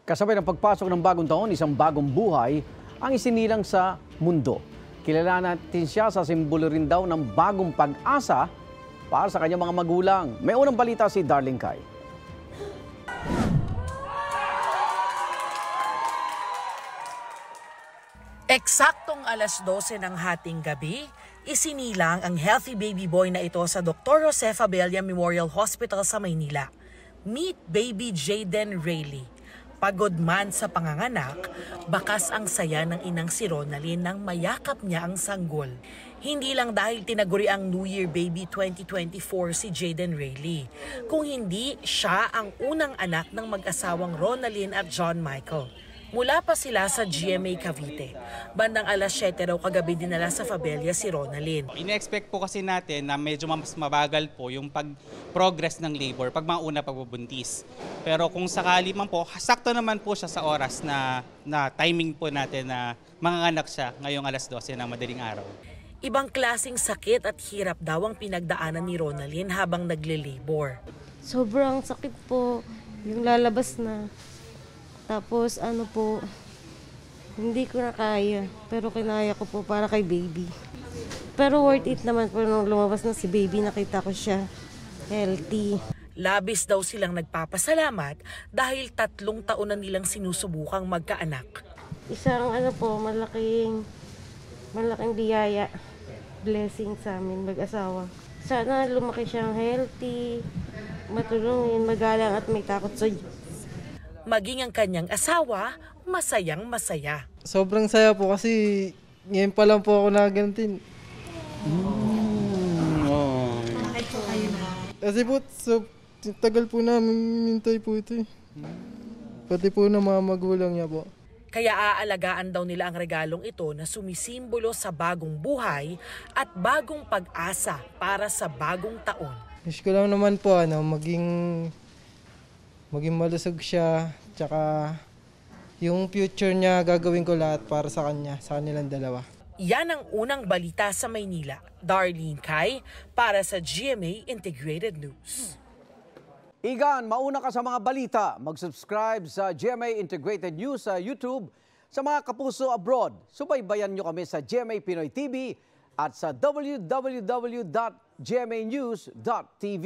Kasabay ng pagpasok ng bagong taon, isang bagong buhay ang isinilang sa mundo. Kilala natin siya sa simbolo rin daw ng bagong pag-asa para sa kanyang mga magulang. May unang balita si Darling Kai. Eksaktong alas 12 ng hating gabi, isinilang ang healthy baby boy na ito sa Dr. Jose Fabella Memorial Hospital sa Maynila. Meet baby Jaden Rayleigh. Pagod man sa panganganak, bakas ang saya ng inang si Ronalyn nang mayakap niya ang sanggol. Hindi lang dahil tinaguri ang New Year Baby 2024 si Jaden Rayleigh, kung hindi siya ang unang anak ng mag-asawang Ronalyn at John Michael. Mula pa sila sa GMA Cavite. Bandang alas 7 raw kagabi dinala sa Fabella si Ronalyn. Ine-expect po kasi natin na medyo mas mabagal po yung pag-progress ng labor pag mga una pagbubuntis. Pero kung sakali man po, sakto naman po siya sa oras na timing po natin na manganganak siya ngayong alas 12 ng madaling araw. Ibang klaseng sakit at hirap daw ang pinagdaanan ni Ronalyn habang nagle-labor. Sobrang sakit po yung lalabas na. Tapos hindi ko na kaya, pero kinaya ko po para kay baby. Pero worth it naman po nung lumabas na si baby, nakita ko siya healthy. Labis daw silang nagpapasalamat dahil 3 taon na nilang sinusubukang magkaanak. Isang malaking biyaya, blessing sa amin mag-asawa. Sana lumaki siyang healthy, matulungin, magalang at may takot sa Diyos. Maging ang kanyang asawa, masayang masaya. Sobrang saya po kasi ngayon pa lang po ako nagagantin. Kasi po, tagal po namin hintay po ito eh. Pati po ng mga magulang niya po. Kaya aalagaan daw nila ang regalong ito na sumisimbolo sa bagong buhay at bagong pag-asa para sa bagong taon. Wish ko lang naman po maging malusog siya, tsaka yung future niya gagawin ko lahat para sa kanya, sa kanilang dalawa. Yan ang unang balita sa Maynila. Darlene Kai para sa GMA Integrated News. Igan, mauna ka sa mga balita. Mag-subscribe sa GMA Integrated News sa YouTube. Sa mga kapuso abroad, subaybayan nyo kami sa GMA Pinoy TV at sa www.gmanews.tv.